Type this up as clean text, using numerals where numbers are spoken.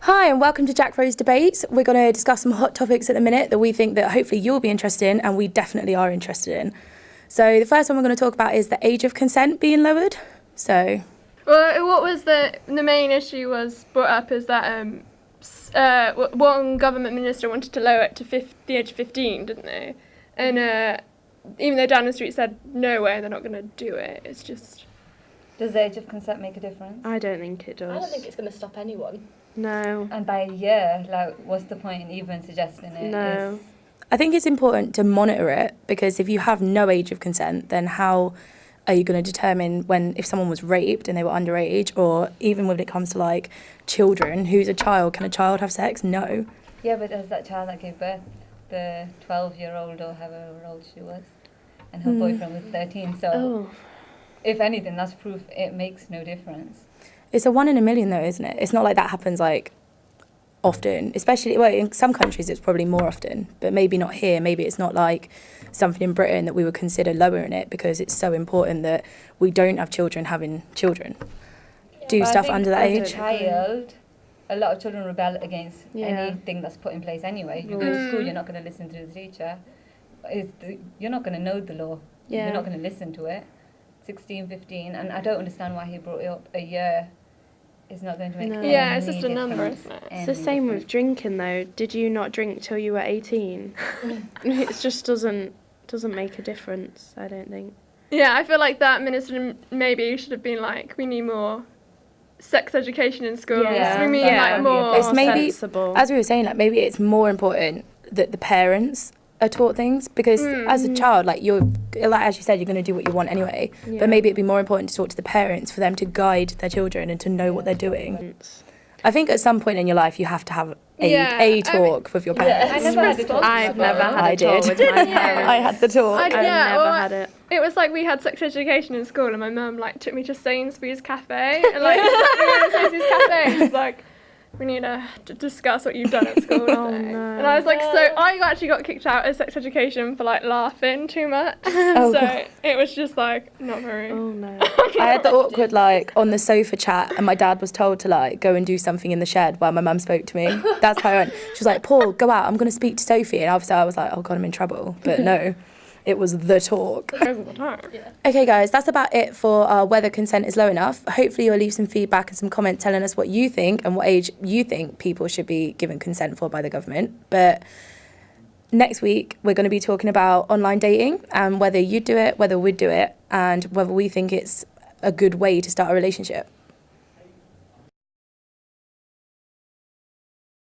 Hi and welcome to Jack Rose Debates. We're going to discuss some hot topics at the minute that we think that hopefully you'll be interested in, and we definitely are interested in. So the first one we're going to talk about is the age of consent being lowered. Well, what was the main issue was brought up is that one government minister wanted to lower it to the age of 15, didn't they? And even though Downing Street said no way, they're not going to do it. It's just... Does the age of consent make a difference? I don't think it does. I don't think it's going to stop anyone. No. And by a year, like, what's the point in even suggesting it? No. I think it's important to monitor it, because if you have no age of consent, then how are you going to determine if someone was raped and they were underage, or even when it comes to like children, who's a child? Can a child have sex? No. Yeah, but as that child that gave birth, the 12-year-old or however old she was, and her boyfriend was 13, so if anything, that's proof it makes no difference. It's a 1 in a million though, isn't it? It's not like that happens like often, especially, well, in some countries it's probably more often, but maybe not here. Maybe it's not like something in Britain that we would consider lowering it, because it's so important that we don't have children having children. Do stuff under that age. A lot of children rebel against anything that's put in place anyway. You go to school, you're not going to listen to the teacher. You're not going to know the law. Yeah. You're not going to listen to it. 16, 15, and I don't understand why he brought it up a year. It's not going to make any Yeah, it's just a number, isn't it? It's the same with drinking though. Did you not drink till you were 18? It just doesn't make a difference, I don't think. Yeah, I feel like that minister maybe should have been like, we need more sex education in schools. Yeah. We need like more... It's maybe, sensible. as we were saying, like maybe it's more important that the parents are taught things, because as a child, like as you said, you're going to do what you want anyway. Yeah. But maybe it'd be more important to talk to the parents for them to guide their children and to know what they're doing. I think at some point in your life you have to have a talk with your parents. I never had a talk. I've never had I a talk did. with my parents. I had the talk. I've never had it. It was like we had sex education in school, and my mum like took me to Sainsbury's Cafe, and like sat me in Sainsbury's Cafe, and she's like, we need to discuss what you've done at school today. Oh, no. And I was like, so I actually got kicked out of sex education for like laughing too much. Oh, so God. it was just like not very. Oh no. I had the awkward like on the sofa chat, and my dad was told to like go and do something in the shed while my mum spoke to me. That's how I went. She was like, Paul, go out, I'm going to speak to Sophie. And obviously I was like, oh God, I'm in trouble. But no, it was the talk. Okay guys, that's about it for whether consent is low enough. Hopefully you'll leave some feedback and some comments telling us what you think and what age you think people should be given consent for by the government. But next week we're going to be talking about online dating and whether you'd do it, whether we'd do it, and whether we think it's a good way to start a relationship.